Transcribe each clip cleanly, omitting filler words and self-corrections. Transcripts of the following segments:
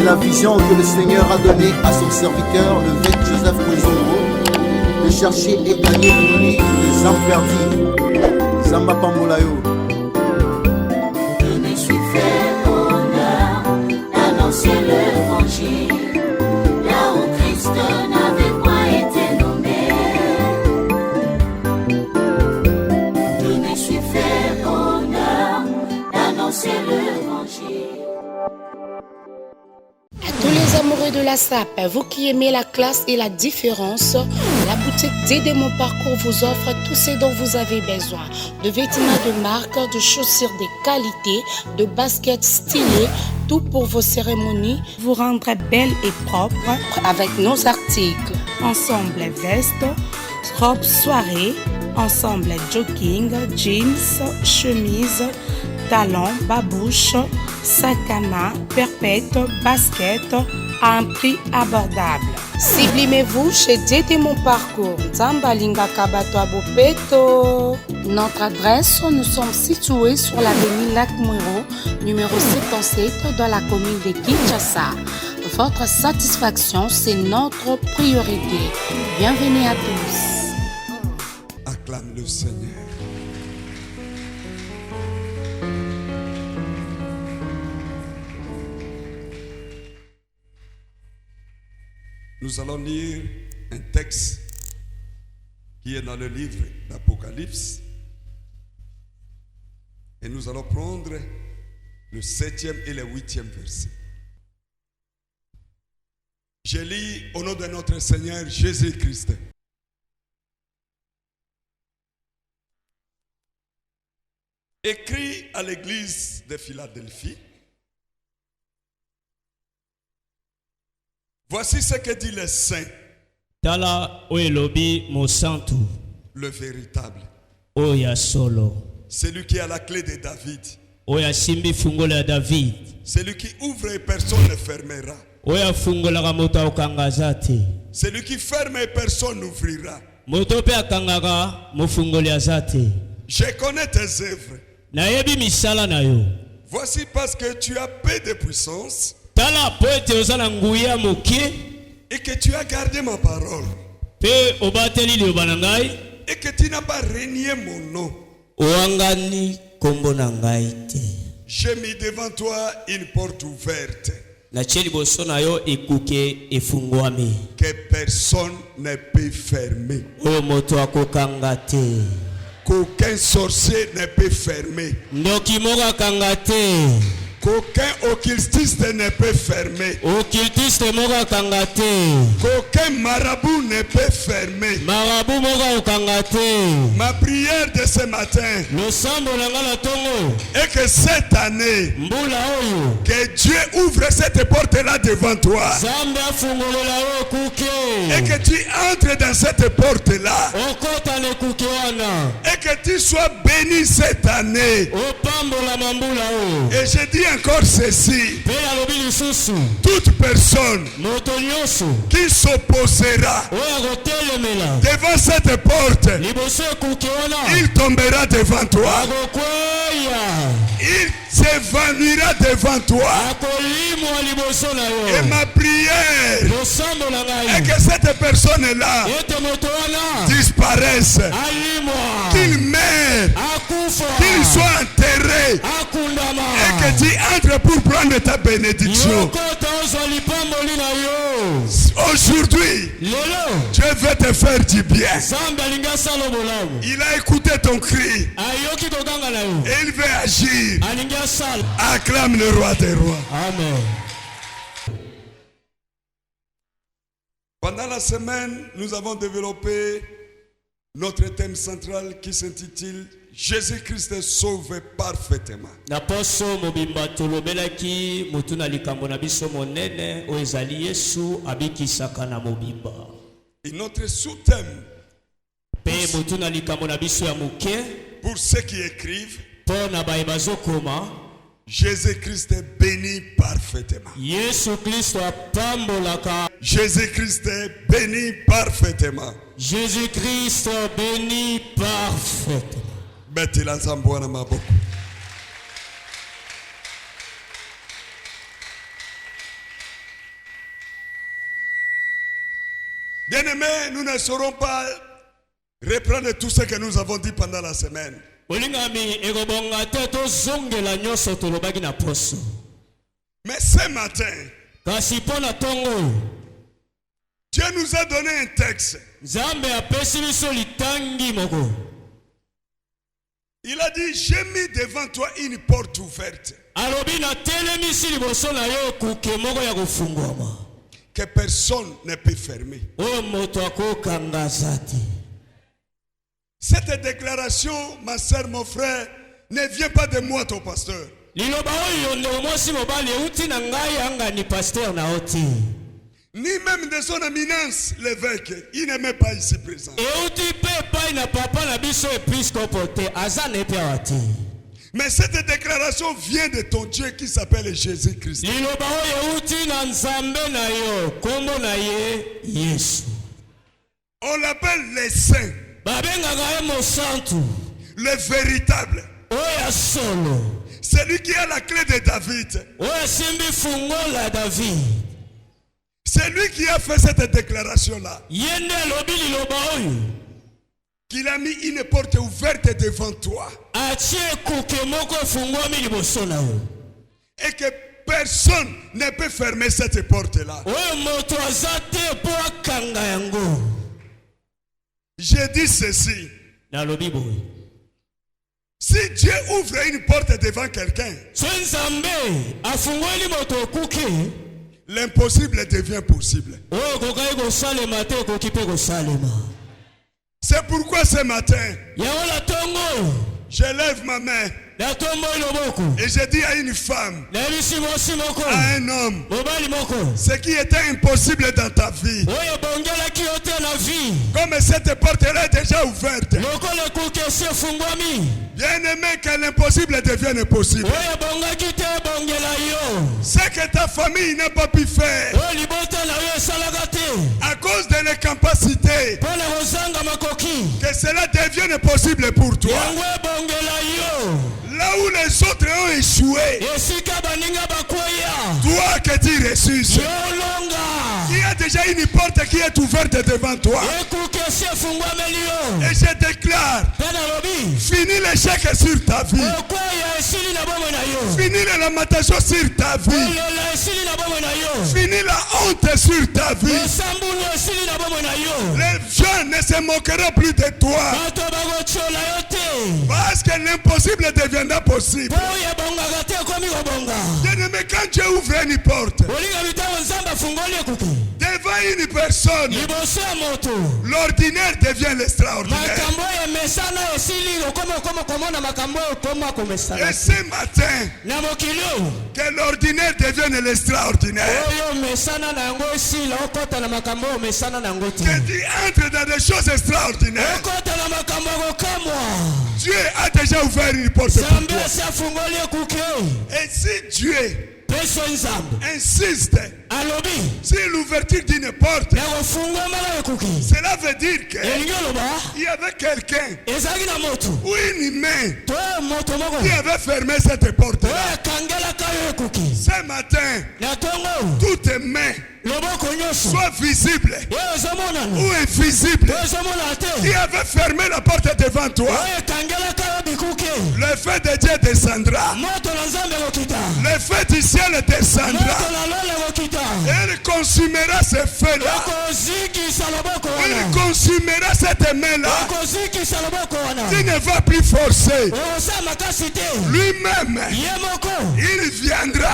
la vision que le Seigneur a donnée à son serviteur, le Vêt Joseph Mwizongo, de chercher et gagner pour lui les âmes perdues. Zamba Pambolayo. Je me suis fait honneur d'annoncer l'évangile, là où Christ n'avait pas été nommé. Je me suis fait honneur d'annoncer l'évangile. À tous les amoureux de la SAP, vous qui aimez la classe et la différence, la boutique d'Aider mon parcours vous offre tout ce dont vous avez besoin. De vêtements de marque, de chaussures de qualité, de baskets stylées, tout pour vos cérémonies, vous rendre belle et propre avec nos articles. Ensemble veste, robe soirée, ensemble jogging, jeans, chemise, talons, babouche, sac à main, perpète, basket à un prix abordable. Sublimez-vous chez D'Aider mon parcours, Zambalinga Kabato Abopeto. Notre adresse, nous sommes situés sur l'avenue Lac Mwero, numéro 77 dans la commune de Kinshasa. Votre satisfaction, c'est notre priorité. Bienvenue à tous. Acclame le Seigneur. Nous allons lire un texte qui est dans le livre d'Apocalypse. Et nous allons prendre le 7e et le 8e verset. Je lis au nom de notre Seigneur Jésus-Christ. Écrit à l'église de Philadelphie. Voici ce que dit le Saint, Tala oelobi mosantu, le véritable, oya solo, celui qui a la clé de David, oya simbi fungola ya David, celui qui ouvre et personne ne fermera, oya fungola ka moto okangaka te, celui qui ferme et personne n'ouvrira. moto pe akangaka mofungoli aza te. Je connais tes œuvres. Nayebi misala na yo. Voici parce que tu as peu de puissance Tala po ete oza na nguya mokie, et que tu as gardé ma parole pe obateli liloba na ngai, et que tu n'as pas renié mon nom. owangani kombo na ngai te. J'ai mis devant toi une porte ouverte Natie liboso na yo ekuke efungwami, que personne ne peut fermer, oyo moto akokanga te, qu'aucun sorcier ne peut fermer, ndoki moko akanga te, qu'aucun occultiste ne peut fermer, okiltiste moko akanga te, qu'aucun marabout ne peut fermer. marabu moko akokanga te. Ma prière de ce matin Losambo na nga na tongo est que cette année, mbula oyo que Dieu ouvre cette porte-là devant toi Zambe afungolola yo et ekuke, que tu entres dans cette porte-là okota na ekuke wana, et que tu sois béni cette année. opambola mambula oyo. Et je dis encore ceci, Pe alobi lisusu, toute personne moto nyonso qui s'opposera oyo akotelemela devant cette porte, liboso ekuke wana, il tombera devant toi, akokweya, il s'évanouira devant toi. akolimwa liboso na Et yo. ma prière Losambo na est ngai que cette personne-là ete moto wana disparaisse, alimwa, qu'il meure, akufa, qu'il soit enterré akundama, et que tu entres pour prendre ta bénédiction. yokota ozwa lipamboli na yo. Aujourd'hui, Lelo Dieu veut te faire du bien. Zambe alingi asala bolamu, Il a écouté ton cri ayoki kokanga na yo, et il veut agir. alingi asala. Acclame le roi des rois. Amen. Pendant la semaine, nous avons développé notre thème central qui s'intitule Jésus-Christ sauve parfaitement. Na poso mobimba tolobelaki mutu na likambo na biso monene oyo ezali Yesu abikisaka na mobimba. Et notre sous-thème, Pe mutu na likambo na biso ya moke, pour ceux qui écrivent, mpo na baye bazokoma, Jésus-Christ bénit parfaitement. Yesu Kristo apambolaka. Jésus-Christ bénit parfaitement. Jésus Christ béni parfaitement. Betila nzambwana maboko. Bien-aimés, nous ne saurons pas reprendre tout ce que nous avons dit pendant la semaine. Mais ce matin, Dieu nous a donné un texte. Il a dit, j'ai mis devant toi une porte ouverte que personne ne peut fermer. Cette déclaration, ma soeur, mon frère, ne vient pas de moi, ton pasteur. Ni même de son éminence, l'évêque. Il n'aimait pas ici présent. Mais cette déclaration vient de ton Dieu qui s'appelle Jésus-Christ. On l'appelle les saints. Le véritable. Celui qui a la clé de David. C'est lui qui a fait cette déclaration-là. Qu'il a mis une porte ouverte devant toi. Et que personne ne peut fermer cette porte-là. J'ai dit ceci. Si Dieu ouvre une porte devant quelqu'un, l'impossible devient possible. C'est pourquoi ce matin, je lève ma main et je dis à une femme, à un homme, ce qui était impossible dans ta vie, comme cette porte-là est déjà ouverte, bien aimé, que l'impossible devienne possible. Ce que ta famille n'a pas pu faire à cause de l'incapacité, que cela devienne possible pour toi. Là où les autres ont échoué, toi que tu ressuscites, il y a déjà une porte qui est ouverte devant toi. Et je déclare, finis l'échec sur ta vie, finis la lamentation sur ta vie, finis la honte sur ta vie. Les gens ne se moqueront plus de toi, parce que l'impossible deviendra possible. Bien-aimé, quand Dieu ouvre une porte devant une personne, l'ordinaire devient l'extraordinaire. Et ce matin, que l'ordinaire devienne l'extraordinaire. Que tu entres dans des choses extraordinaires. Dieu a déjà ouvert une porte pour toi. Et si Dieu insiste sur l'ouverture d'une porte, cela veut dire qu'il y avait quelqu'un ou une main qui avait fermé cette porte-là. Ce matin, toutes mains, soit visible ou invisible, qui avait fermé la porte devant toi, le feu de Dieu descendra, le feu du ciel descendra, et il consumera ce feu-là, il consumera cette main-là. Tu ne vas plus forcer. Lui-même, il viendra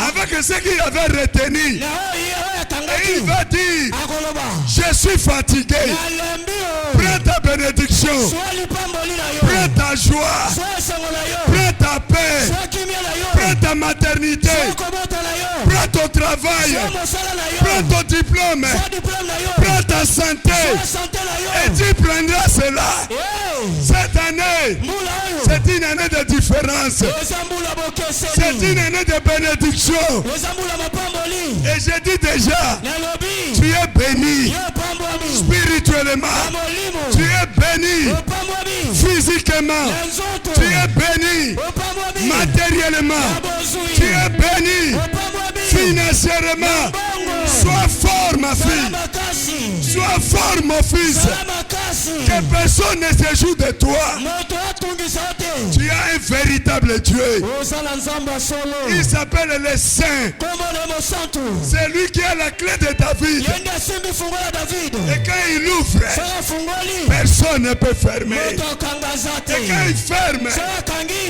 avec ce qu'il avait retenu. Et il va dire, je suis fatigué. Prends ta bénédiction, prends ta joie, prends ta paix, prends ta maternité, prends ton travail, prends ton diplôme, prends ta santé, et tu prendras cela. Cette année, c'est une année de différence, c'est une année de bénédiction. Et je dis déjà, tu es béni spirituellement, tu es béni physiquement, tu es béni matériellement, tu es béni financièrement. Sois fort, ma fille, Sois fort, mon fils. Que personne ne se joue de toi. Tu as un véritable Dieu. Il s'appelle le Saint. C'est lui qui a la clé de David. Et quand il ouvre, personne ne peut fermer. Et quand il ferme,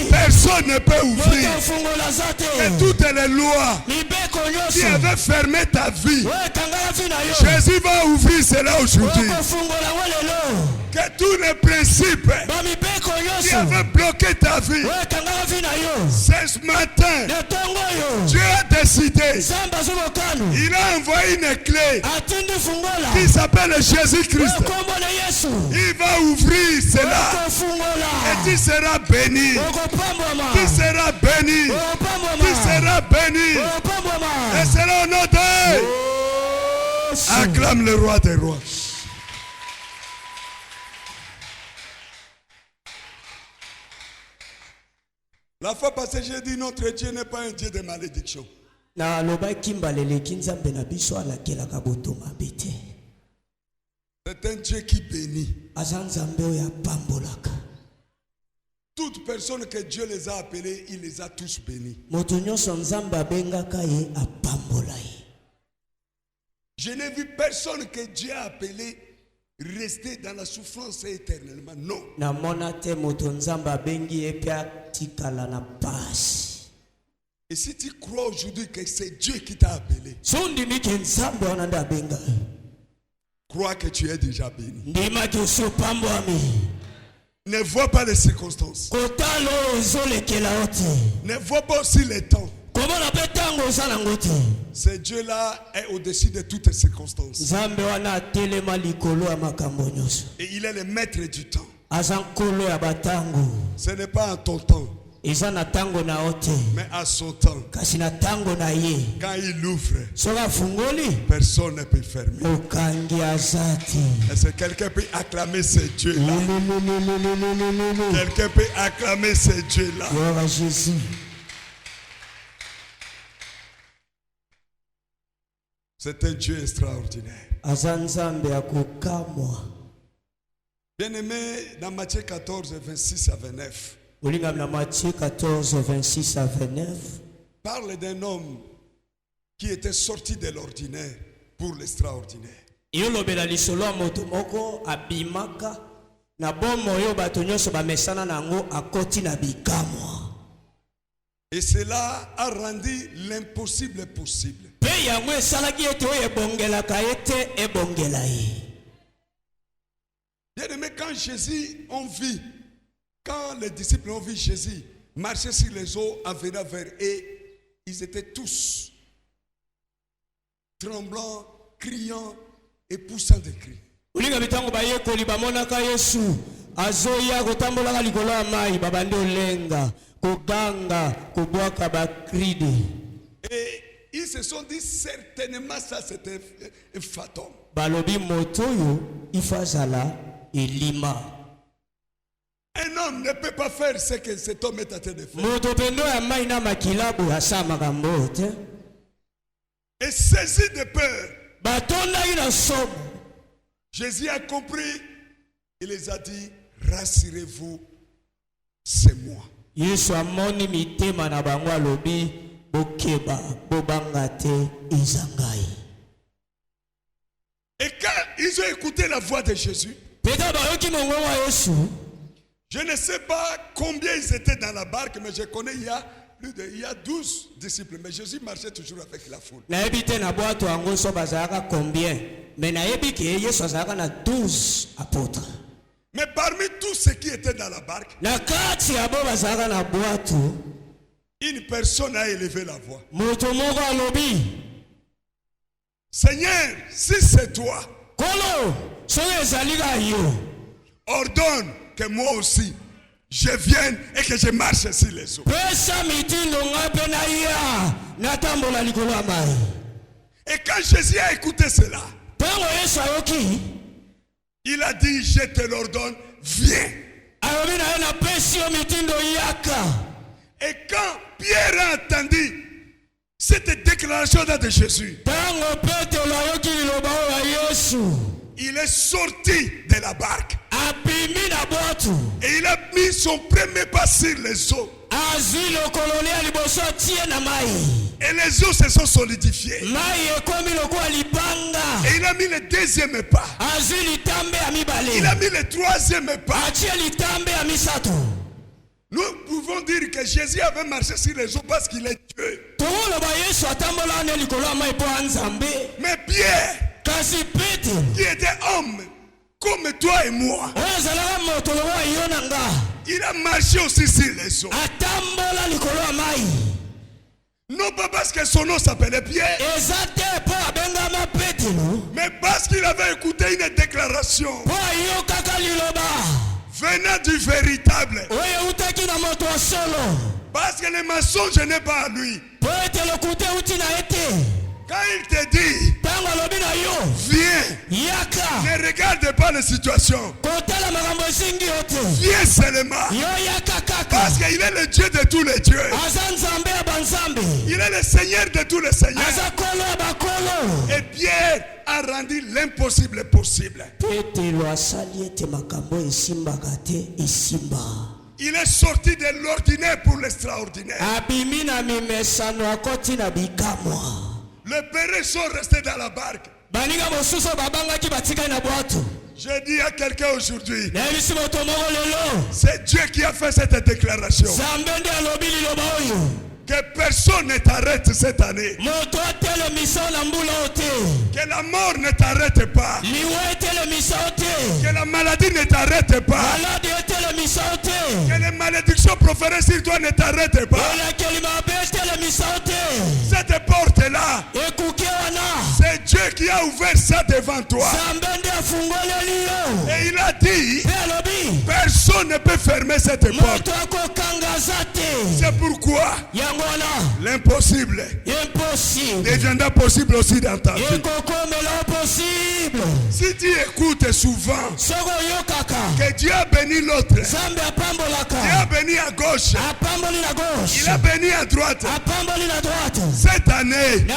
personne ne peut ouvrir. Et toutes les lois qui avaient fermé ta vie, Jésus va ouvrir cela aujourd'hui. Que tous les principes qui avaient bloqué ta vie, ce matin, Dieu a décidé. Il a envoyé une clé qui s'appelle Jésus-Christ. Il va ouvrir cela. Et tu seras béni. Tu seras béni. Tu seras béni. Et c'est au nom de... Acclame le roi des rois. La fois passée, j'ai dit notre Dieu n'est pas un Dieu de malédiction. C'est un Dieu qui bénit. Toutes personnes que Dieu les a appelées, il les a tous bénis. Je n'ai vu personne que Dieu a appelé rester dans la souffrance éternellement. Non. Et si tu crois aujourd'hui que c'est Dieu qui t'a appelé, crois que tu es déjà béni. Ne vois pas les circonstances. Ne vois pas aussi les temps. Ce Dieu-là est au-dessus de toutes les circonstances. Et il est le maître du temps. Ce n'est pas en ton temps, mais à son temps. Quand il ouvre, personne ne peut fermer. Est-ce que quelqu'un peut acclamer ce Dieu-là? Quelqu'un peut acclamer ce Dieu-là? C'est un Dieu extraordinaire. Bien aimé, dans Matthieu 14, 26 à 29, parle d'un homme qui était sorti de l'ordinaire pour l'extraordinaire. Et cela a rendu l'impossible possible. Bien aimé, quand Jésus on vit, quand les disciples ont vu Jésus marcher sur les eaux en venant vers eux, ils étaient tous tremblants, criant et poussant des cris. Et ils se sont dit certainement ça c'était un fantôme. Un homme ne peut pas faire ce que cet homme est en train de faire. Et saisi de peur, Jésus a compris. Il les a dit, rassurez-vous, c'est moi. Et quand ils ont écouté la voix de Jésus, je ne sais pas combien ils étaient dans la barque, mais je connais il y a 12 disciples. Mais Jésus marchait toujours avec la foule. Mais parmi tous ceux qui étaient dans la barque, une personne a élevé la voix. Seigneur, si c'est toi, ordonne que moi aussi je vienne et que je marche sur les eaux. Et quand Jésus a écouté cela, il a dit, je te l'ordonne, viens. Et quand Pierre a entendu, Cette déclaration de Jésus, il est sorti de la barque et il a mis son premier pas sur les eaux. Et les eaux se sont solidifiées. Et il a mis le deuxième pas. Il a mis le troisième pas. Nous pouvons dire que Jésus avait marché sur les eaux parce qu'il est Dieu. Mais Pierre, qui était homme comme toi et moi, il a marché aussi sur les eaux. Non pas parce que son nom s'appelait Pierre, mais parce qu'il avait écouté une déclaration venant du véritable. Parce que le mensonge n'est pas à lui. Quand il te dit, viens, ne regarde pas la situation. Viens seulement. Parce qu'il est le Dieu de tous les dieux. Il est le Seigneur de tous les seigneurs. Et Pierre a rendu l'impossible possible. Il est sorti de l'ordinaire pour l'extraordinaire. Les pères sont restés dans la barque. Je dis à quelqu'un aujourd'hui, c'est Dieu qui a fait cette déclaration. Que personne ne t'arrête cette année. Que la mort ne t'arrête pas. Que la maladie ne t'arrête pas. Que les malédictions proférées sur toi ne t'arrêtent pas. Cette porte-là, c'est Dieu qui a ouvert ça devant toi. Et il a dit, personne ne peut fermer cette porte. C'est pourquoi l'impossible deviendra possible aussi dans ta vie. Si tu écoutes souvent que Dieu a béni l'autre, Dieu a béni à gauche, il a béni à droite. Cette année,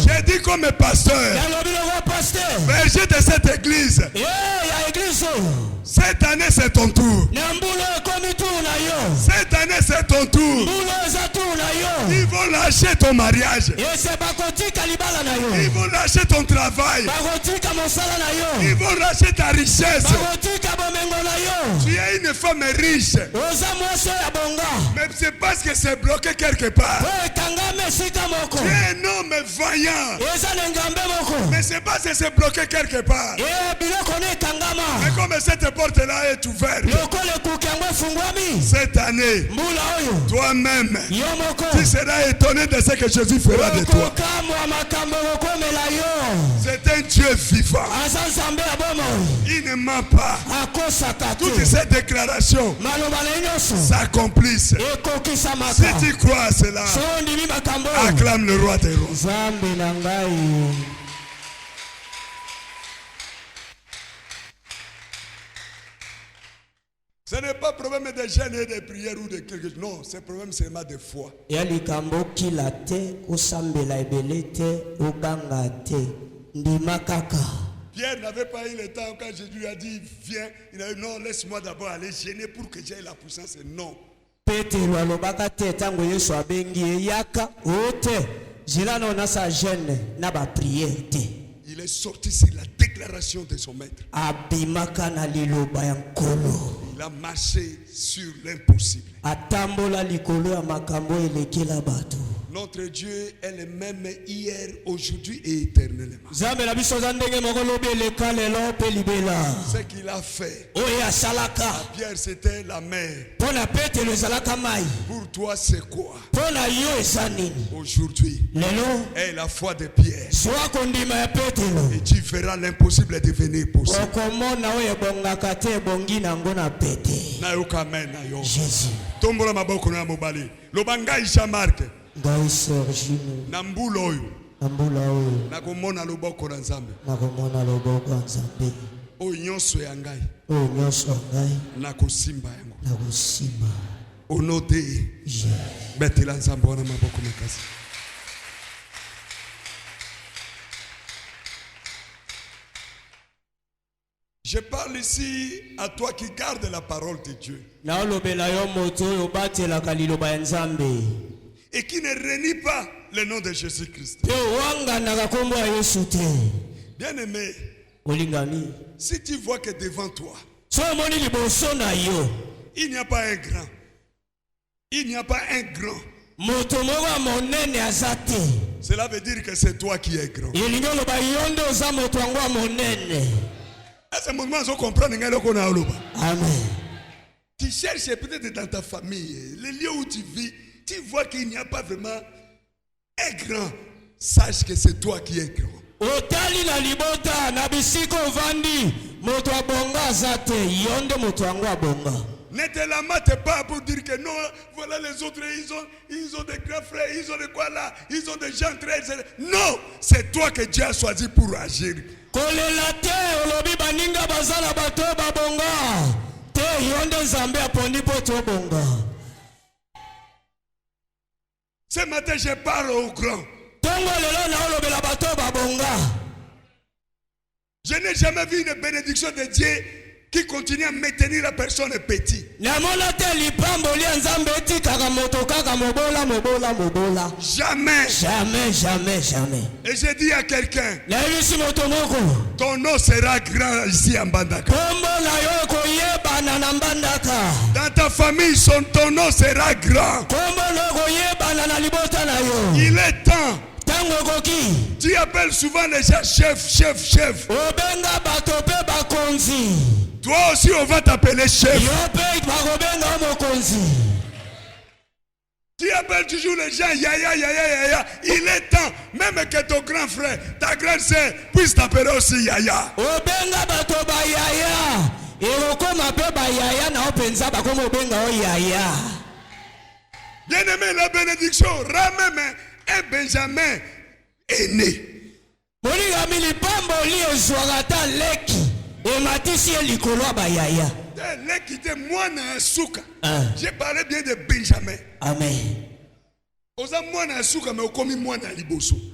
j'ai dit comme pasteur, berger de cette église, cette année c'est ton tour. Cette année c'est ton tour. Ils vont lâcher ton mariage. Ils vont lâcher ton travail. Ils vont lâcher ta richesse. Tu es une femme riche. Mais c'est parce que c'est bloqué quelque part. Tu es un homme vaillant. Mais c'est parce que c'est bloqué quelque part. Mais comme cette porte-là est ouverte, cette année, toi-même, tu seras étonné de ce que Jésus fera de toi. C'est un Dieu vivant. Il ne ment pas. Toutes ces déclarations s'accomplissent. Si tu crois à cela, acclame le roi des rois. Ce n'est pas problème de jeûne et de prière ou de quelque chose. Non, c'est problème seulement de foi. Pierre n'avait pas eu le temps quand Jésus lui a dit viens. Il a dit non, laisse-moi d'abord aller gêner pour que j'aie la puissance. Non. Il est sorti sur la déclaration de son maître. Il a marché sur l'impossible. Notre Dieu est le même hier, aujourd'hui et éternellement. Ce qu'il a fait à Pierre, c'était la mer. Pour toi, c'est quoi? Aujourd'hui est la foi de Pierre. Et tu verras l'impossible devenir possible. Jésus. Tombola maboko na mobali. Lobanga Jean-Marc. Nambula oyo. Nakomona loboko na Nzambe. O nyonso ya ngai. Nakosimba yango. Au nom de Jésus. Betela Nzambe wana maboko mekasi. Je parle ici à toi qui garde la parole de Dieu. Et qui ne renie pas le nom de Jésus-Christ. Bien-aimé, si tu vois que devant toi, il n'y a pas un grand. Il n'y a pas un grand. Cela veut dire que c'est toi qui es grand. À ce moment, on comprend. Amen. Tu cherches peut-être dans ta famille, le lieu où tu vis, tu vois qu'il n'y a pas vraiment un grand. Sache que c'est toi qui es grand. Ne te lamate pas pour dire que non, voilà les autres, ils ont des grands frères, ils ont de quoi là, ils ont des gens très... Non, c'est toi que Dieu a choisi pour agir. Ce matin, je parle aux grands. Je n'ai jamais vu une bénédiction de Dieu qui continue à maintenir la personne petite. Jamais. Jamais, jamais, jamais. Et je dis à quelqu'un, ton nom sera grand ici en Mbandaka. Dans ta famille, ton nom sera grand. Il est temps. Tu appelles souvent les gens chef. Toi aussi, on va t'appeler chef. Tu appelles toujours les gens Yaya. Il est temps, même que ton grand frère, ta grande sœur puisse t'appeler aussi Yaya. Bien-aimé, la bénédiction, Ramène et Benjamin est né. J'ai parlé bien de Benjamin. Amen.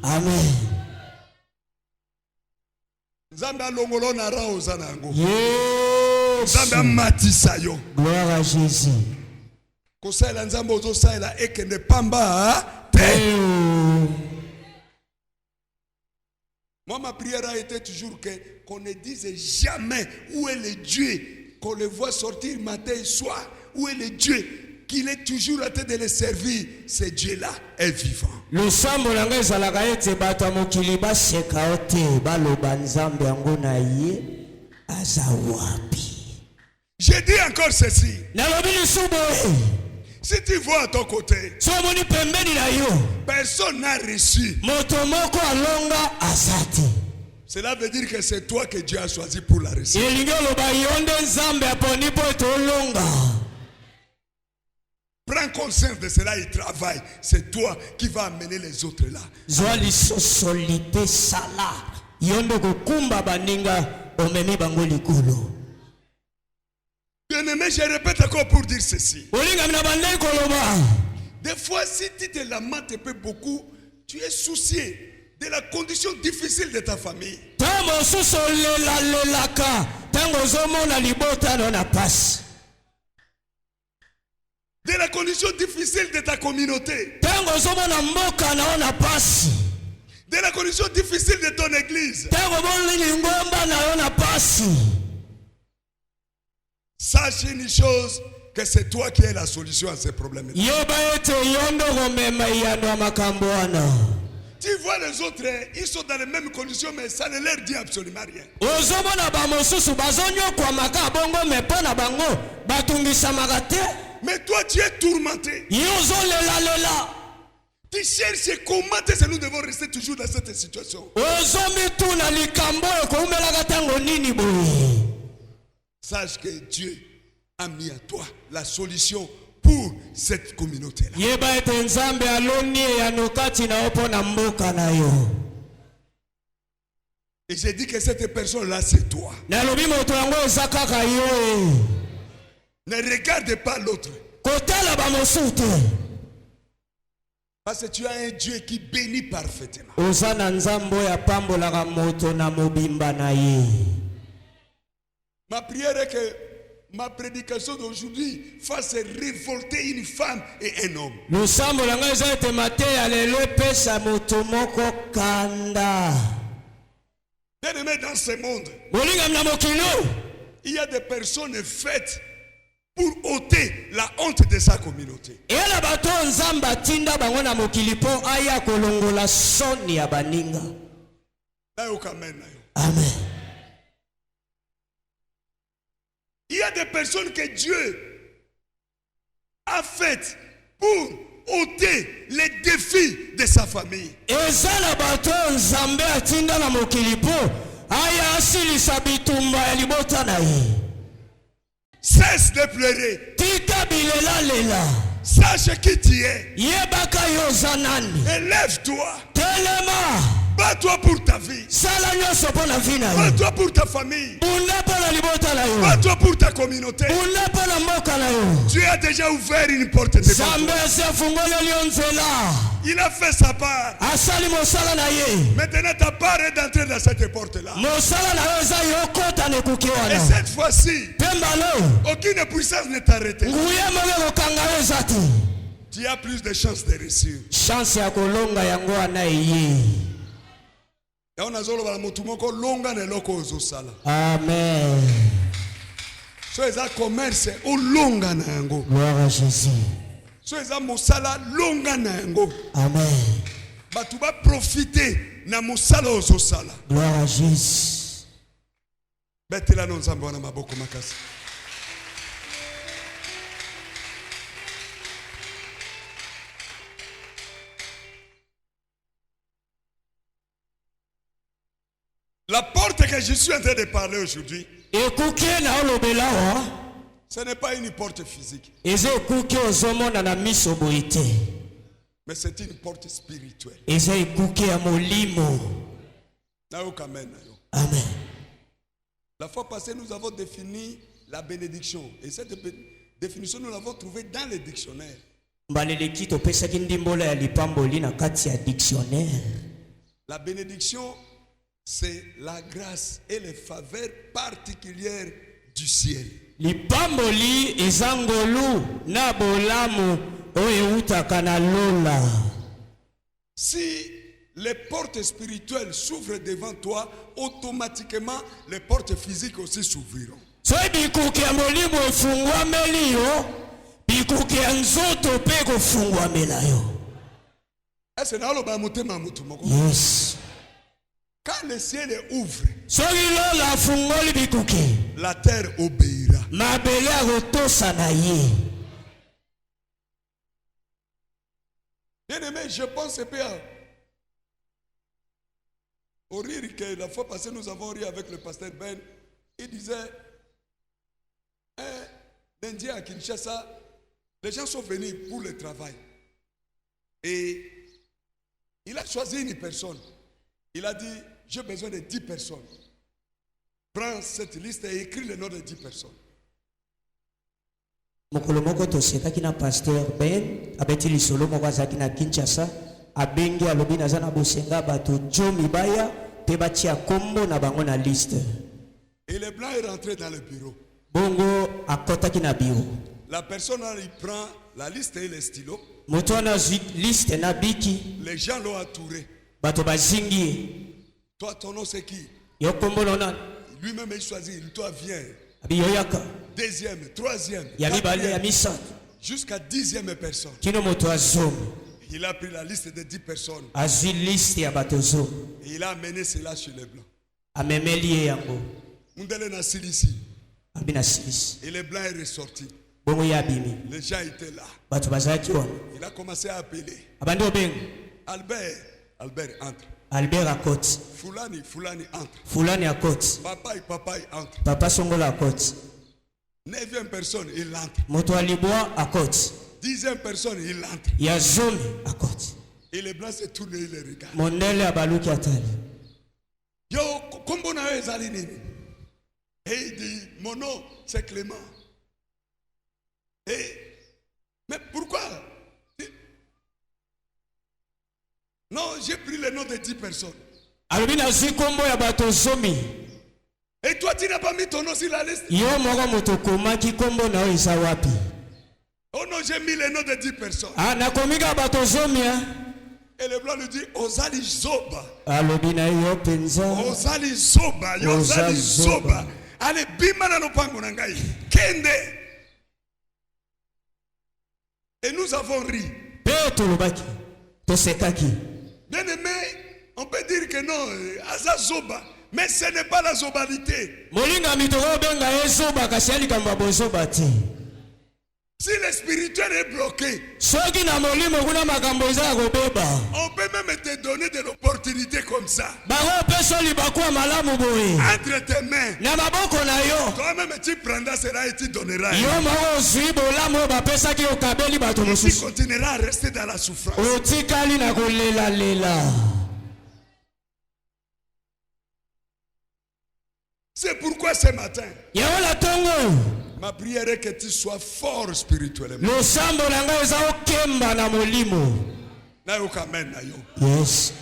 Amen. Gloire à Jésus. Moi, ma prière a été toujours qu'on ne dise jamais où est le Dieu, qu'on le voit sortir matin et soir, où est le Dieu, qu'il est toujours en train de le servir. Ce Dieu-là est vivant. Je dis encore ceci. Si tu vois à ton côté, personne n'a reçu. Cela veut dire que c'est toi que Dieu a choisi pour la recevoir. Prends conscience de cela et travaille. C'est toi qui vas amener les autres là. Bien-aimé, je répète encore pour dire ceci. Des fois, si tu te lamentes un peu beaucoup, tu es soucié de la condition difficile de ta famille. De la condition difficile de ta communauté. De la condition difficile de ton église. Sache une chose, que c'est toi qui es la solution à ces problèmes. Tu vois les autres, ils sont dans les mêmes conditions, mais ça ne leur dit absolument rien. Mais toi, tu es tourmenté. Tu cherches comment nous devons rester toujours dans cette situation. Sache que Dieu a mis à toi la solution pour cette communauté-là. Et j'ai dit que cette personne-là, c'est toi. Ne regarde pas l'autre. Parce que tu as un Dieu qui bénit parfaitement. Ma prière est que ma prédication d'aujourd'hui fasse révolter une femme et un homme. Bien aimé, dans ce monde, il y a des personnes faites pour ôter la honte de sa communauté. Amen. Il y a des personnes que Dieu a faites pour ôter les défis de sa famille. Cesse de pleurer. Sache qui tu es. Élève-toi. Bats-toi pour ta vie. Bats-toi pour ta famille. Bats-toi pour ta communauté. Dieu a déjà ouvert une porte devant toi. Il a fait sa part. Maintenant ta part est d'entrer dans cette porte-là. Et cette fois-ci, aucune puissance ne t'arrête. Tu as plus de chances de réussir. Amen. So eza commerce olonga na yango. Gloire à Jésus. So eza mosala longa na yango. Amen. Batu ba profiter na mosala ozosala. Gloire à Jésus. Betela no nzambe wana maboko makasi. La porte que je suis en train de parler aujourd'hui, ce n'est pas une porte physique, mais c'est une porte spirituelle. Amen. La fois passée, nous avons défini la bénédiction. Et cette définition, nous l'avons trouvée dans le dictionnaire. La bénédiction, c'est la grâce et les faveurs particulières du ciel. Si les portes spirituelles s'ouvrent devant toi, automatiquement les portes physiques aussi s'ouvriront. Yes. Quand le ciel ouvre, la terre obéira. Bien aimé, je pense au rire que la fois passée nous avons ri avec le pasteur Ben. Il disait, lundi à Kinshasa, les gens sont venus pour le travail. Et il a choisi une personne. Il a dit, j'ai besoin de 10 personnes. Prends cette liste et écris le nom de 10 personnes. Mokolomoko tosekaki na pasteur Ben abeti lisolo moko azaki na Kinshasa abengi alobi naza na bosenga bato jo mibaya te batia kombo na bango na liste. Et le blanc est rentré dans le bureau. Bongo akotaki na bureau. La personne il prend la liste et les stylos. Moto na liste na biki. Les gens l'ont entouré. Bato bazingi. Toi ton nom c'est qui? Yo kombo nona. Lui-même il choisit. Toi viens. Abiyoyaka. Deuxième, troisième, jusqu'à 10e personne. Il a pris la liste de 10 personnes. Et il a amené cela chez les blancs. Et les blancs est ressorti. Les gens étaient là. Il a commencé à appeler. Albert, entre. Albert à côte. Fulani entre. Fulani à côte. Papa entre. Papa Songola à côte. 9e personne, il entre. Moto Alibois à côte. 10e personne, il entre. Yazomi à côte. Et les blancs se tournent et ils les regardent. Monele abaluki atali. Yo, kombo na ezali nini? Et il dit, mon nom c'est Clément. Mais pourquoi? Non, j'ai pris le nom de 10 personnes. Alobina zi kombo ya bato zomi. Et toi, tu n'as pas mis ton nom sur la liste. Yo moko moto komaki kombo na isa wapi? Oh non, j'ai mis les noms de 10 personnes. Ah, na komika bato zomia. Et le blanc lui dit, Ozali Zoba. Alobina yo penza. Ozali Zoba, Ozali Zoba. Allez, bimana no pango nangai. Kende. Et nous avons ri. Peto lobaki. Tosekaki. Bien aimé, on peut dire que non, Aza Zoba. Mais ce n'est pas la zobalité. Molinga mitoro benga ezoba kasiali kamba bozoba ti. Si le spirituel est bloqué, soki na molimo kuna makambo eza kobeba. On peut même te donner de l'opportunité comme ça. Bango peso libakwa malamu boye. Entre tes mains. Na maboko na yo. Toi-même tu prendras cela et tu donneras. Yo mako zwi bolamu bapesa ki okabeli bato mosusu. Tu continueras à rester dans la souffrance. Otikali na kolela lela. C'est pourquoi ce matin, yaola tongo, ma prière est que tu sois fort spirituellement. Le sambo nanga eza okemba na molimo. Na yo kamen na yo. Yes.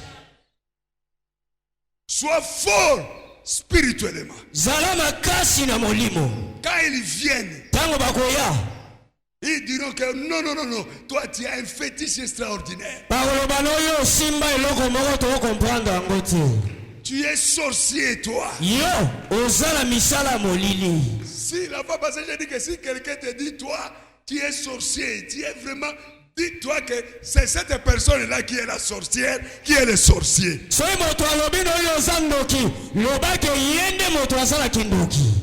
Sois fort spirituellement. Zala makasi na molimo. Quand ils viennent, tango bakoya, ils diront que non, non, non, non, toi tu as un fétiche extraordinaire. Bakoloba no yo simba eloko moko to comprendre yango te. Tu es sorcier, toi. Yo, ozala misala molili. Si la fois passée, j'ai dit que si quelqu'un te dit, toi, tu es sorcier, tu es vraiment, dis-toi que c'est cette personne-là qui est la sorcière, qui est le sorcier.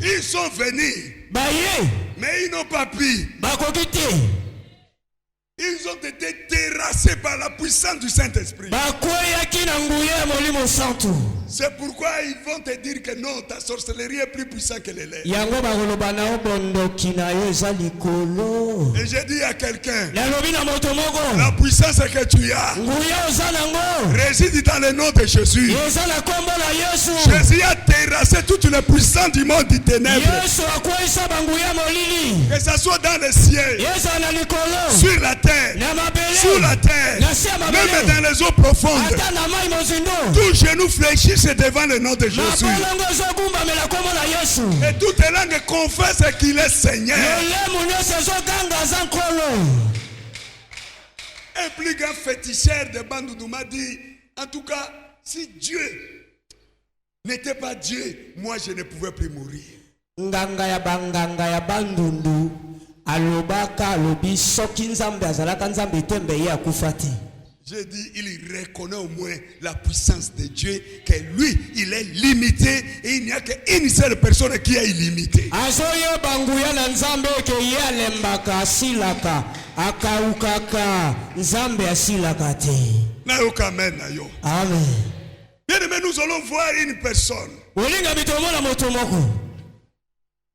Ils sont venus, mais ils n'ont pas pu. Ils ont été terrassés par la puissance du Saint-Esprit. C'est pourquoi ils vont te dire que non, ta sorcellerie est plus puissante que les lèvres. Et j'ai dit à quelqu'un, la puissance que tu as réside dans le nom de Jésus. Jésus a terrassé toutes les puissances du monde du ténèbre. Que ce soit dans le ciel, sur la terre, sous la terre, même dans les eaux profondes. Tout genou fléchit devant le nom de Jésus. Et toute langue confesse qu'il est Seigneur. Un plus grand féticheur de Bandundu m'a dit, en tout cas, si Dieu n'était pas Dieu, moi je ne pouvais plus mourir. Nganga ya Bandundu alobaka alobi soki nzambe azalaka nzambe tembe ye akufati. J'ai dit, il reconnaît au moins la puissance de Dieu, que lui, il est limité et il n'y a qu'une seule personne qui est illimitée. Azoye banguya na nzambe ke ye alembaka asilaka akaukaka nzambe asilaka te. Na yo kamen na yo. Amen. Bien aimé, nous allons voir une personne. Olinga bitomona moto moko.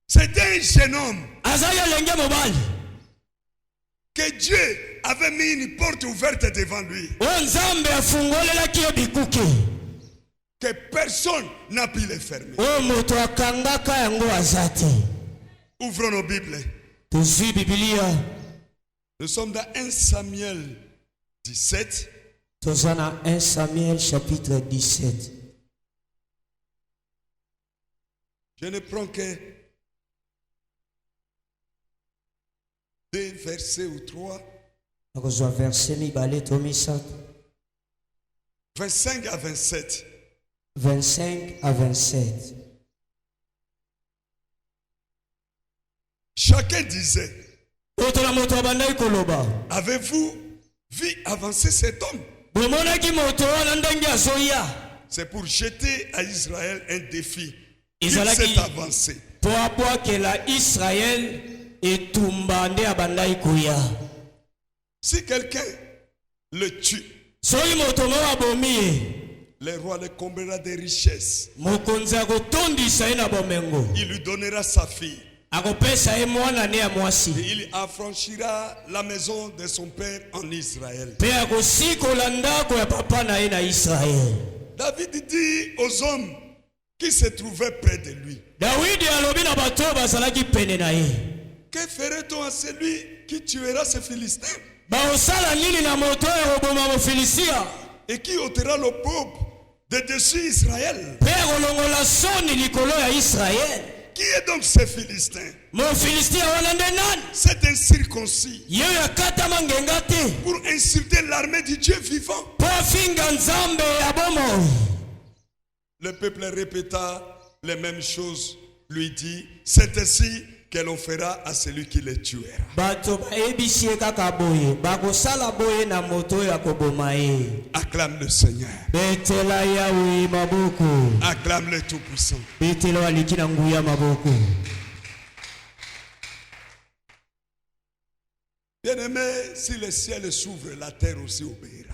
C'était un jeune homme. Azaya lenge mobali. Que Dieu avait mis une porte ouverte devant lui. Que personne n'a pu le fermer. Ouvrons nos Bibles. Nous sommes dans 1 Samuel 17. 1 Samuel chapitre 17. Je ne prends que 2 versets ou 3. 25 à 27. 25 à 27. Chacun disait, avez-vous vu avancer cet homme? C'est pour jeter à Israël un défi. Il s'est avancé. Si quelqu'un le tue, le roi le comblera de richesses. Il lui donnera sa fille. Et il affranchira la maison de son père en Israël. David dit aux hommes qui se trouvaient près de lui, que ferait-on à celui qui tuera ce Philistin? Et qui ôtera le pauvre de dessus Israël. Qui est donc ce Philistin? C'est un circoncis pour insulter l'armée du Dieu vivant. Le peuple répéta les mêmes choses, lui dit, c'est ainsi que l'on fera à celui qui les tuera. Acclame le Seigneur. Acclame le Tout-Puissant. Bien-aimé, si le ciel s'ouvre, la terre aussi obéira.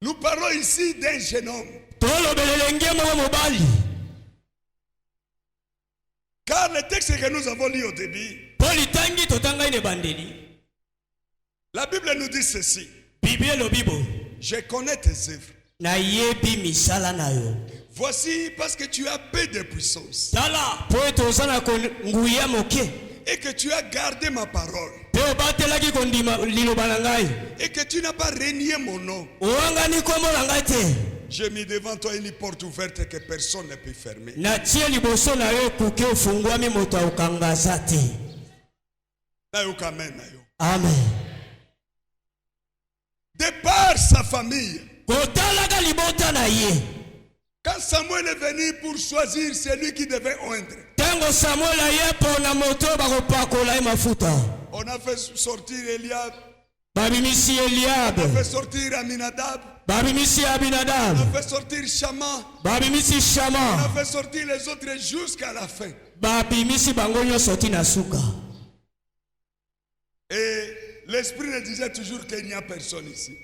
Nous parlons ici d'un jeune homme. Car le texte que nous avons lu au début, la Bible nous dit ceci. Je connais tes œuvres. Voici parce que tu as peu de puissance et que tu as gardé ma parole et que tu n'as pas renié mon nom. J'ai mis devant toi une porte ouverte que personne ne peut fermer. Amen. De par sa famille, quand Samuel est venu pour choisir celui qui devait oindre, on a fait sortir Eliab, on a fait sortir Aminadab, on a fait sortir Shama, on a fait sortir les autres jusqu'à la fin. Et l'esprit ne disait toujours qu'il n'y a personne ici.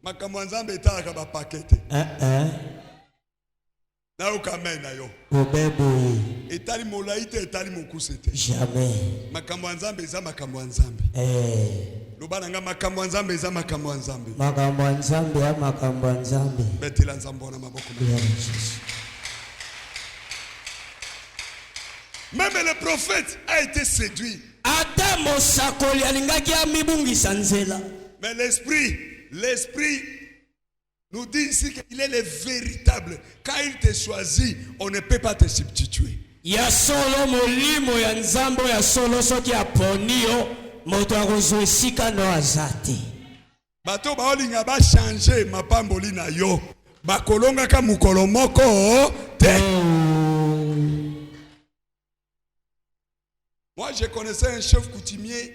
Makamwanzambe etaka ba pakete. Na ukamena yo. Etali molaite etali mokusete. Jamais. Makamwanzambe eza makamwanzambe. Lobana nga makamwanzambe eza makamwanzambe. Makamwanzambe ya makamwanzambe. Betela nzambo na maboko. Même le prophète a été séduit. Mais l'esprit nous dit ici qu'il est le véritable. Quand il te choisit, on ne peut pas te substituer. Bato baolinga ba changer mapamboli na yo. Bakolonga ka mukolo moko te. Moi, je connaissais un chef coutumier.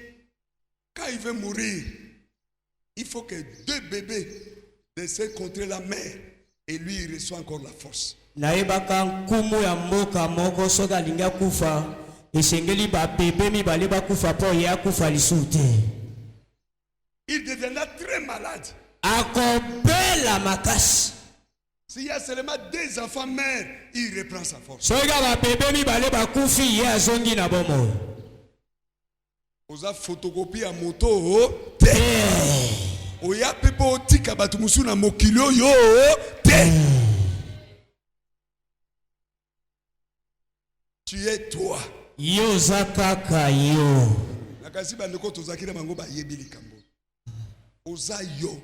Quand il veut mourir, il faut que 2 bébés descendent contre la mer et lui il reçoit encore la force. Il deviendra très malade. S'il y a seulement 2 enfants mères, il reprend sa force. Oza photocopie à moto te. Oya pepe otika batu musu na mokilo yo te. Tu es toi. Yo zakaka yo. Nakasi bandeko tozakira bango ba yebili kambo. Oza yo.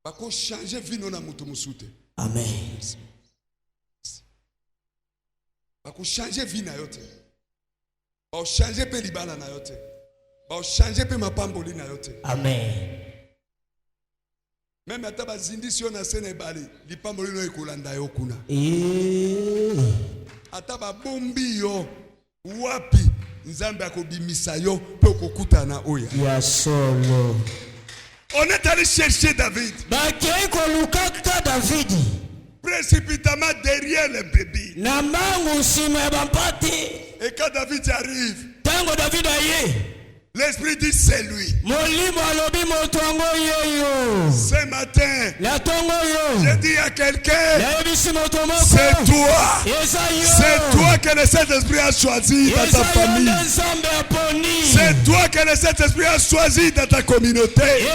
Bako changer vie na moto musute. Amen. Bako changer vie na yote. Ba changer pe libala na yote. Ba changer pe mapamboli na yote. Amen. Même ata bazindi si on a Sénégal, lipamboli no ekolanda yo kuna. Ata ba bombi yo wapi nzambe akobimisa yo pe okokutana oya. Ya solo. On est allé chercher David. David. Précipitamment derrière les brebis. Et quand David arrive, l'esprit dit c'est lui. Ce matin, je dis à quelqu'un, c'est toi. C'est toi que le Saint-Esprit a choisi dans ta famille. C'est toi que le Saint-Esprit a choisi dans ta communauté.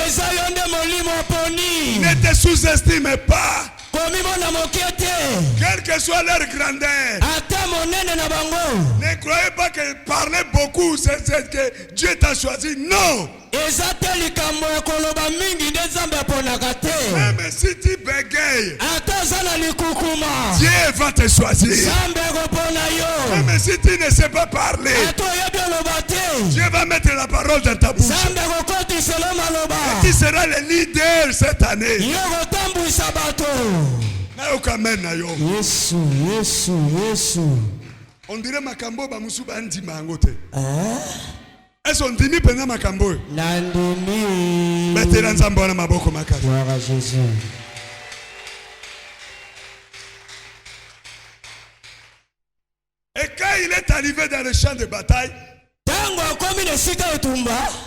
Ne te sous-estime pas. Quelle que soit leur grandeur. Ne croyez pas que parler beaucoup, c'est que Dieu t'a choisi. Non. Même si tu bégayes, Dieu va te choisir. Même si tu ne sais pas parler, Dieu va mettre la parole dans ta bouche. Et tu seras le leader cette année. On dirait Makambo Bamusu Bandi Mangote. Est-ce qu'on dit pendant Makambo? Mettez l'ensemble dans ma bouche. Gloire à Jésus. Et quand il est arrivé dans le champ de bataille,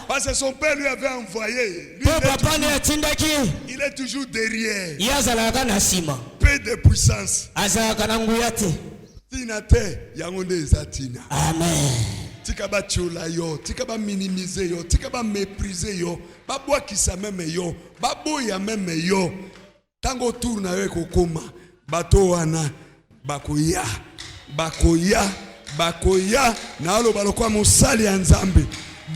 parce que son père lui avait envoyé, il est toujours derrière. Peu de puissance. Amen. Tika ba chola yo, tika ba minimiser yo, tika ba mépriser yo, ba boa kisa meme yo, ba boya meme yo. Tango tour na yo kokoma, bato wana bakoya na alo balokwa mosali ya Nzambe.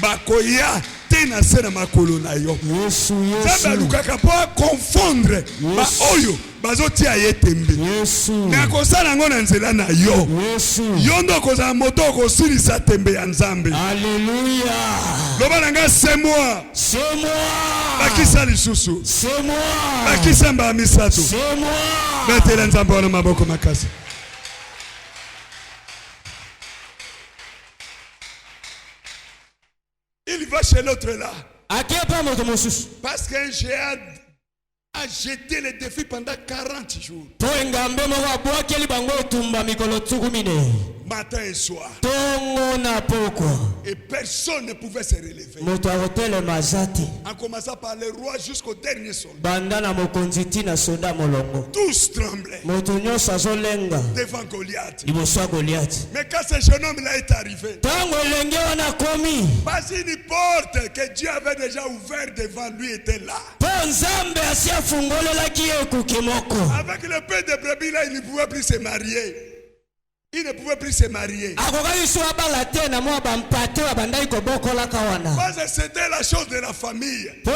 Bakoya tena sena makolo na yo. Yesu. Nzambe alukaka po confondre ba oyo bazotia ye tembe. Yesu. Na kosala ngo na nzela na yo. Yesu. Yo ndo koza moto kosilisa tembe ya Nzambe. Alléluia. Loba nanga c'est moi. C'est moi. Bakisa lisusu. C'est moi. Bakisa mba misato. C'est moi. Betela Nzambe wana maboko makasi. Il va chez l'autre là. Parce qu'un géant a jeté le défi pendant 40 jours. Matin et soir. Et personne ne pouvait se relever. En commençant par le roi jusqu'au dernier soldat. Tous tremblaient devant Goliath. Mais quand ce jeune homme-là est arrivé, pas une porte que Dieu avait déjà ouverte devant lui était là. Avec le peu de brebis là, il ne pouvait plus se marier. Il ne pouvait plus se marier. Parce que c'était la chose de la famille. Bien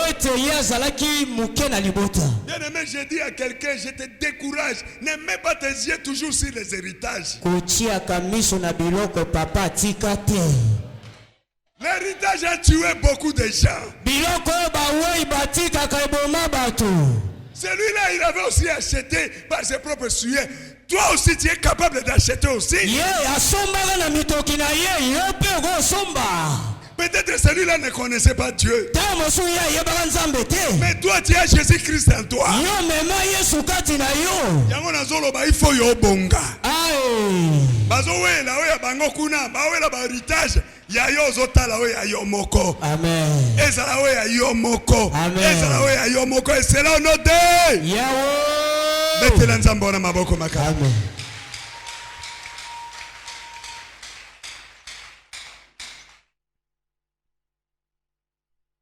aimé, j'ai dit à quelqu'un, je te décourage. Ne mets pas tes yeux toujours sur les héritages. L'héritage a tué beaucoup de gens. Celui-là, il avait aussi acheté par ses propres souliers. Toi aussi, tu es capable d'acheter aussi. Peut-être celui-là ne connaissait pas Dieu. Mais toi, tu as Jésus-Christ en toi. Il faut yo bonga. Amen. Et c'est là au nom de Amen.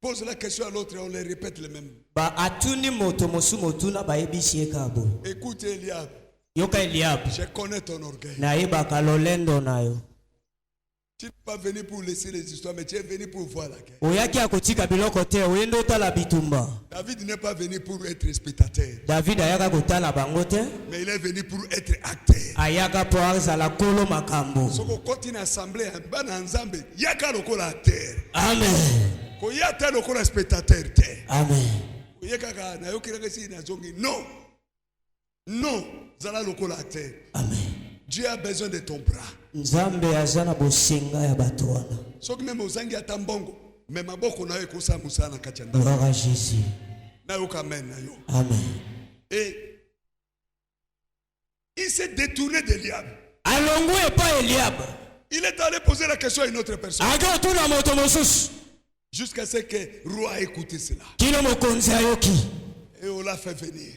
Pose la question à l'autre et on les répète les mêmes. Écoute Eliab. Je connais ton orgueil. Tu n'es pas venu pour laisser les histoires, mais tu es venu pour voir la guerre. David n'est pas venu pour être spectateur. Mais il est venu pour être acteur. Si on continue à assembler, il y a qu'à le acteur. Amen. Il y a tel le spectateur. Amen. Non. Non. Amen. Dieu a besoin de ton bras. Nzambe azana bosenga ya bato wana. Soki même ozangi ata mbongo, mais maboko na yo ekosa musana kati ya ndako. Gloire à Jésus. Na yo kamen na yo. Amen. Et il s'est détourné d'Eliab. Alongwe pas Eliab. Il est allé poser la question à une autre personne. Jusqu'à ce que le roi ait écouté cela. Et on l'a fait venir.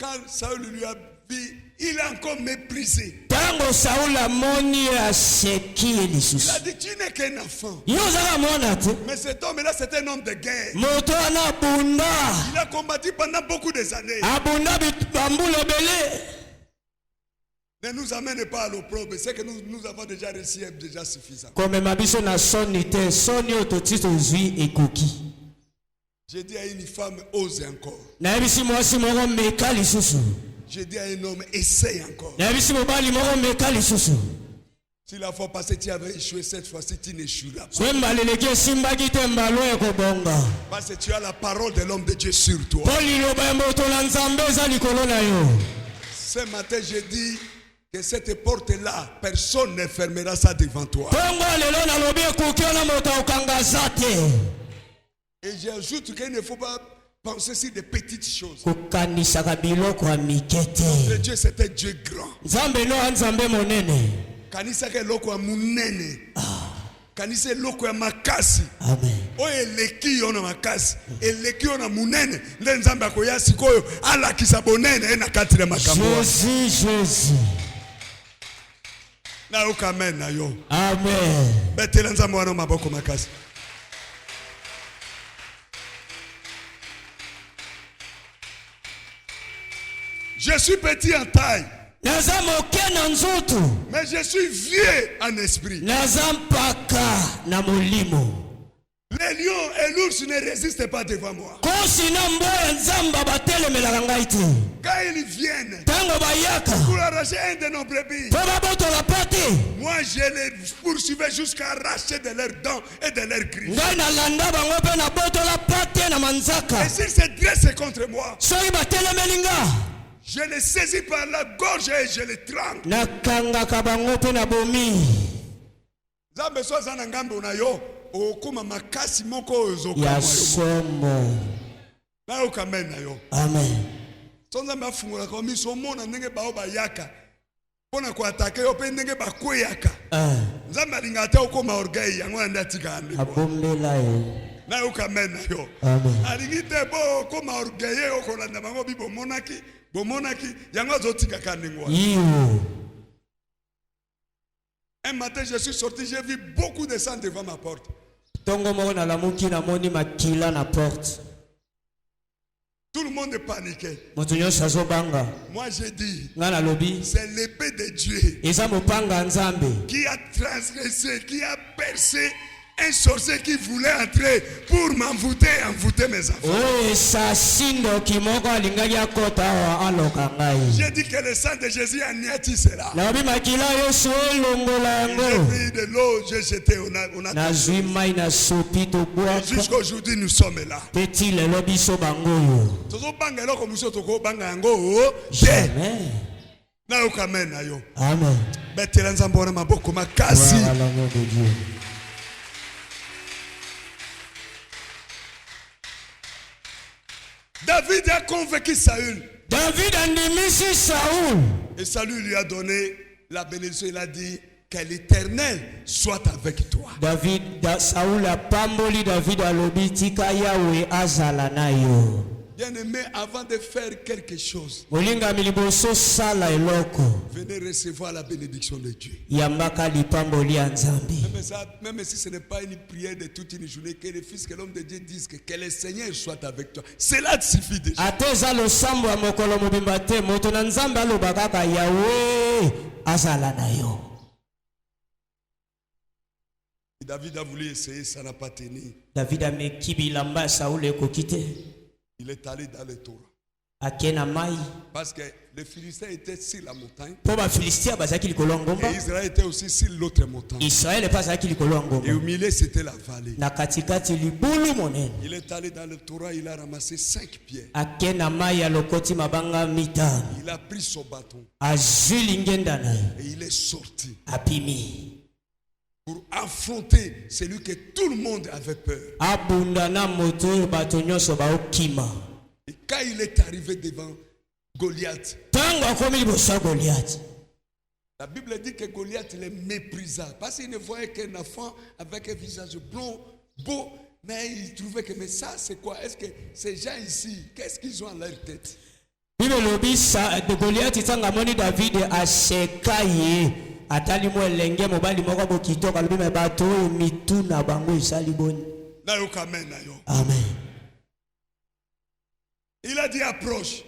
Quand Saül lui a Puis il a encore méprisé. Tango Saoul amoni aseki Il lisusu. a dit, tu n'es qu'un enfant. Yo zaka mwana te. Mais cet homme-là, c'est un homme de guerre. Moto ana bunda. Il a combattu pendant beaucoup des années. Abunda bambula belé. Ne nous amène pas à l'opprobre. C'est que nous avons déjà réussi, déjà suffisant. Comme mabiso na soni te, soni ototito zui ekoki. J'ai dit à une femme, ose encore. Na ebisi mwasi moko meka lisusu. J'ai dit à un homme, essaye encore. Na ebisi mobali moko meka lisusu. Si la fois passée tu avais échoué, cette fois-ci tu n'échoueras pas. Wemba leleki simbaki te mbalo ekobonga. Parce que tu as la parole de l'homme de Dieu sur toi. Poliloba moto na nzambe eza likolo na yo. Ce matin, j'ai dit que cette porte-là, personne ne fermera ça devant toi. Tongo lelo na lobi ekoki na moto okanga te. Et j'ajoute qu'il ne faut pas penser sur des petites choses. Kokanisaka biloko ya mikete. Le Dieu, c'est un Dieu grand. Nzambe no nzambe monene. Kanisaka loko ya munene. Kanisa loko ya makasi. Amen. Oye eleki yo na makasi. Eleki yo na munene. Nde nzambe akoya sikoyo alakisa bonene na kati na makambo. Jésus. Na yo amen na yo. Amen. Betela nzambe wana maboko makasi. Je suis petit en taille. Naza moke na nzoto. Mais je suis vieux en esprit. Naza mpaka na molimo. Les lions et l'ours ne résistent pas devant moi. Kosi na mboya nzamba batelemelaka ngai te. Quand ils viennent Tango bayaka. pour arracher un de nos brebis, Po babotola pate. moi je les poursuivais jusqu'à arracher de leurs dents et de leurs griffes. Ngai nalanda bango mpe na botola pate na manzaka. Et s'ils se dressent contre moi, Soki batelemeli nga. je les saisis par la gorge et je les tranque. Nakangaka bango mpe na bomi. Nzambe so aza na ngambo na yo, okoma makasi moko oyo Ya ozokamwa yo. somo. Na yo kamen na yo. Amen. So nzambe afungolaka yo miso omona ndenge bao bayaka mpona koatake yo mpe ndenge bakweyaka. Nzambe alingaka te okoma orgueil yango na nde atikaka ndeko. Abombela yo. Na yo kamen na yo. Amen. Alingi te bo okoma orgueil okolanda bango bi bomonaki yango azotikaka ndenge wana. Iyo. Un matin, je suis sorti, j'ai vu beaucoup de sang devant ma porte. Tongo moko na lamuki na moni makila na porte. Tout le monde paniquait. Moto nyonso azobanga. Moi, j'ai dit, Nga na lobi. c'est l'épée de Dieu Eza mopanga nzambe. qui a transgressé, qui a percé un sorcier qui voulait entrer pour envoûter mes enfants. Oyo esasindo kimoko alingaki akota awa aloka ngai. J'ai dit que le sang de Jésus a niati cela. Nalobi makila yoso elongola J'ai yango. pris de l'eau, j'ai jeté, on a Nazwi mai na sopi tobwaka. jusqu'à aujourd'hui, nous sommes là. Peti lelo biso bango yo. Tozobanga eloko mosusu tokobanga yango te. Jamais. Na yo kamen na yo. Amen. Betela nzambe wana maboko makasi. Gloire à l'amour de Dieu. David a convaincu Saül. David andimisi Saul. Et Saül lui a donné la bénédiction. Il a dit que l'Éternel soit avec toi. Saul apamboli David alobi tika Yahweh azala na yo. Bien-aimé, avant de faire quelque chose, Molingami liboso sala eloko. venez recevoir la bénédiction de Dieu. Yambaka lipamboli ya Nzambe. Même si ce n'est pas une prière de toute une journée, que le Fils, que l'homme de Dieu dise que le Seigneur soit avec toi. Cela suffit déjà. Ateza losambo ya mokolo mobimba te moto na Nzambe alobaka kaka Yahweh azala na yo. David a voulu essayer, ça n'a pas tenu. David ameki bilamba ya Saul ekoki te. Il est allé dans le Torah. Ake na mai. Parce que les Philistins étaient sur la montagne. Po bafilistia bazalaki likolo ya ngomba. Et Israël était aussi sur l'autre montagne. Israel epa azalaki likolo ya ngomba. Et au milieu, c'était la vallée. Na katikati libulu monene. Il est allé dans le Torah, il a ramassé 5 pierres. Ake na mai ya lokoti mabanga mitano. Il a pris son bâton Azwi lingenda na ye. et il est sorti Apimi. pour affronter celui que tout le monde avait peur. Abunda na moto oyo bato nyonso baokima. Et quand il est arrivé devant Goliath, Tango akomi liboso ya Goliath. la Bible dit que Goliath les méprisa parce qu'il ne voyait qu'un enfant avec un visage blond, beau, mais il trouvait que mais ça c'est quoi? Est-ce que ces gens ici, qu'est-ce qu'ils ont à leur tête? Bible lobisa de Goliath tanga moni David aseka ye atali mo elenge mobali moko bokito kalobi me bato mitu na bango isali boni. Amen. Il a dit approche.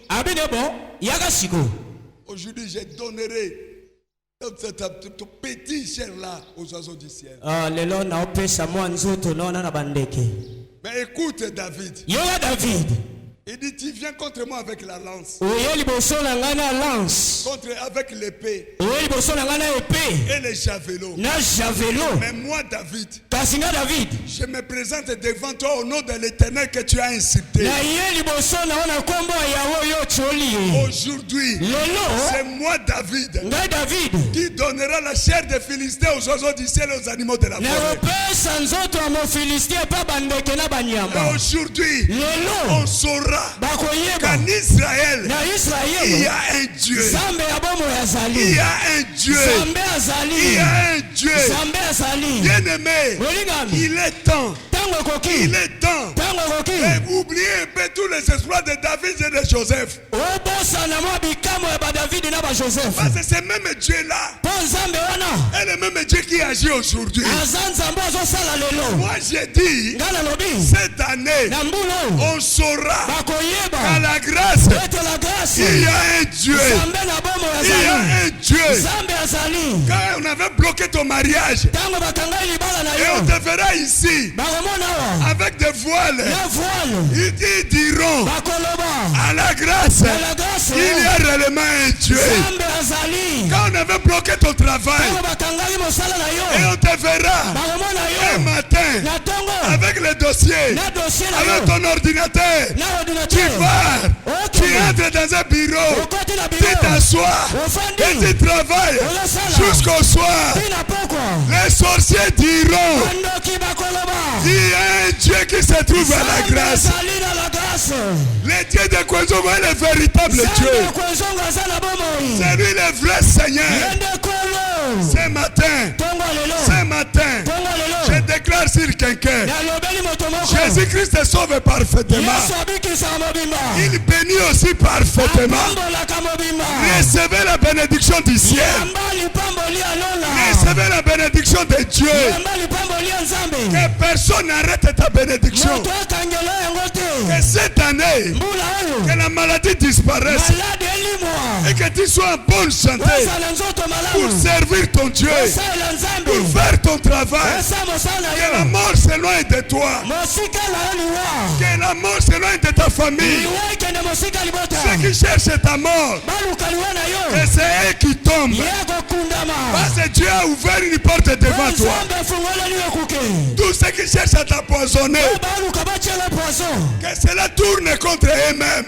Aujourd'hui, je donnerai ton petit chair là aux oiseaux du ciel. Mais écoute David. Il dit tu viens contre moi avec la lance. Avec l'épée. Et les javelots. Mais moi David. Je me présente devant toi au nom de l'Éternel que tu as insulté. Aujourd'hui, c'est moi David qui donnera la chair des Philistins aux oiseaux du ciel et aux animaux de la forêt. Et aujourd'hui, on saura qu'en Israël, il y a un Dieu. Il y a un Dieu. Il y a un Dieu. Bien-aimé, il est temps. Il est temps. Et oubliez un peu tous les exploits de David et de Joseph. Parce que ce même Dieu-là est le même Dieu qui agit aujourd'hui. Moi j'ai dit, cette année, on saura qu'à la grâce, il y a un Dieu. Il y a un Dieu. Quand on avait bloqué ton mariage, et on te verra ici, avec des voiles, ils diront, à la grâce, il y a réellement un Dieu. Quand on avait bloqué ton travail, et on te verra un matin, avec le dossier, avec ton ordinateur, tu vas, tu entres dans un bureau, tu t'assois, et tu travailles jusqu'au soir. Les sorciers diront, il y a un Dieu qui se trouve à la grâce. Le Dieu de Kwanzongo est le véritable Dieu. C'est lui le vrai Seigneur. Ce matin, je déclare sur quelqu'un, Jésus-Christ sauve parfaitement. Il bénit aussi parfaitement. Recevez la bénédiction du ciel. Recevez la bénédiction de Dieu. Que personne n'arrête ta bénédiction. Que cette année, que la maladie disparaisse. Et que tu sois en bonne santé pour servir ton Dieu, pour faire ton travail. Que la mort s'éloigne de toi. Que la mort s'éloigne de ta famille. Ceux qui cherchent ta mort, et c'est eux qui tombent. Parce que Dieu a ouvert une porte devant toi. Tous ceux qui cherchent à t'empoisonner, que cela tourne contre eux-mêmes.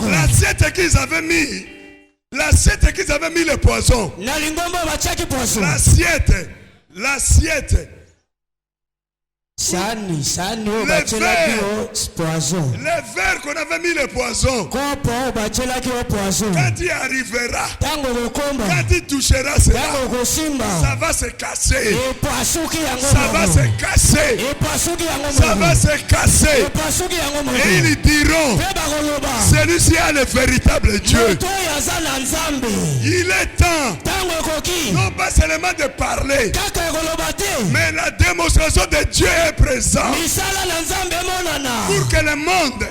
L'assiette qu'ils avaient mis, le poison. L'assiette. Les verres qu'on avait mis le poison. Quand il arrivera, quand il touchera cela, ça va se casser. Ça va se casser. Ça va se casser. Et ils diront, celui-ci a le véritable Dieu. Il est temps, non pas seulement de parler, mais la démonstration de Dieu est présent pour que le monde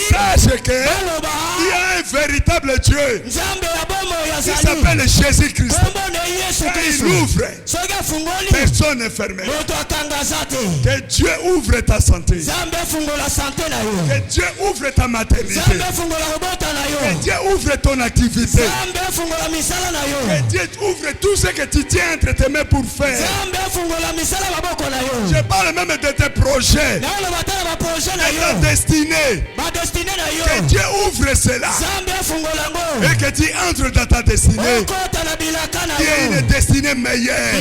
sache qu'il y a un véritable Dieu qui s'appelle Jésus-Christ. Quand il ouvre, personne n'est fermé. Que Dieu ouvre ta santé. Que Dieu ouvre ta maternité. Que Dieu ouvre ton activité. Que Dieu ouvre tout ce que tu tiens entre tes mains pour faire. Je parle même de tes projets, de ta destinée. Que Dieu ouvre cela et que tu entres dans ta destinée, qui est une destinée meilleure.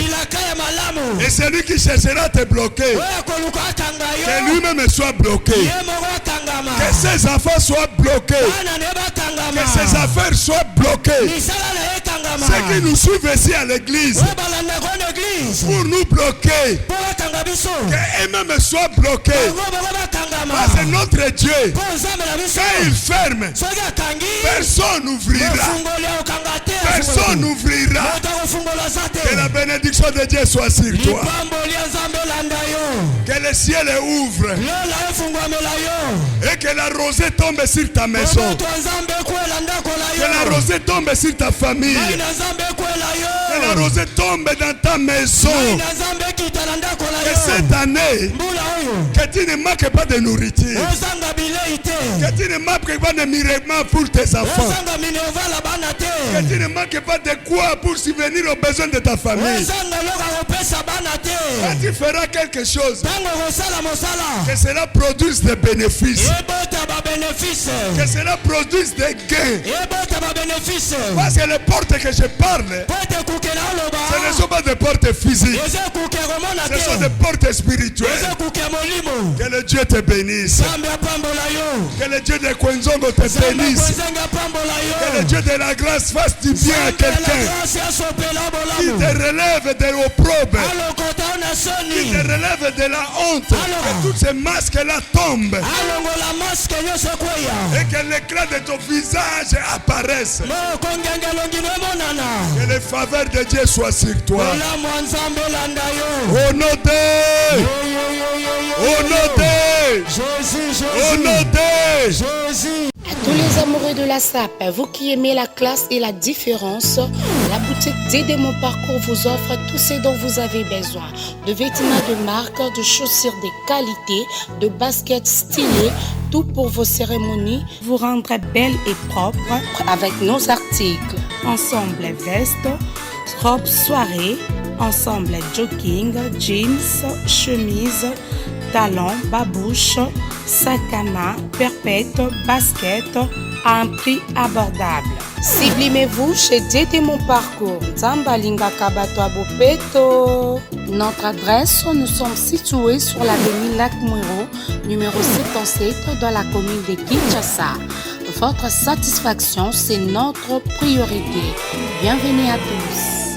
Et celui qui cherchera à te bloquer, que lui-même soit bloqué, que ses enfants soient bloqués, que ses affaires soient bloquées. Ceux qui nous suivent ici à l'église, pour nous bloquer, qu'eux-mêmes soient bloqués, Parce que notre Dieu, quand il ferme, personne n'ouvrira. Personne n'ouvrira. Que la bénédiction de Dieu soit sur toi. Que le ciel ouvre. Et que la rosée tombe sur ta maison. Que la rosée tombe sur ta famille. Que la rosée tombe dans ta maison. Que cette année, que tu ne manques pas de nourriture. Que tu ne manques pas de miracles pour tes enfants. Que tu ne manques pas de quoi pour subvenir aux besoins de ta famille. Quand tu feras quelque chose, que cela produise des bénéfices. Que cela produise des gains. Parce que les portes que je parle, ce ne sont pas des portes physiques. Ce sont des portes spirituelles. Que le Dieu te bénisse. Que le Dieu de Kwenzongo te bénisse. Que le Dieu de la grâce fasse du bien à quelqu'un. Qui te relève de l'opprobre. Qui te relève de la honte. Que tous ces masques-là tombent. Et que l'éclat de ton visage apparaisse. Que les faveurs de Dieu soient sur toi. Au nom de Jésus. À tous les amoureux de la SAP, vous qui aimez la classe et la différence, la boutique d'Aider Mon Parcours vous offre tout ce dont vous avez besoin. De vêtements de marque, de chaussures de qualité, de baskets stylées, tout pour vos cérémonies, vous rendre belle et propre avec nos articles. Ensemble veste, robe soirée, ensemble jogging, jeans, chemise, talons, babouche, sac à main, perpète, basket à un prix abordable. Sublimez-vous chez Aider Mon Parcours. Zambalinga Kabato Bopeto. Notre adresse, nous sommes situés sur l'avenue Lac Mouiro, numéro 77 dans la commune de Kinshasa. Votre satisfaction, c'est notre priorité. Bienvenue à tous.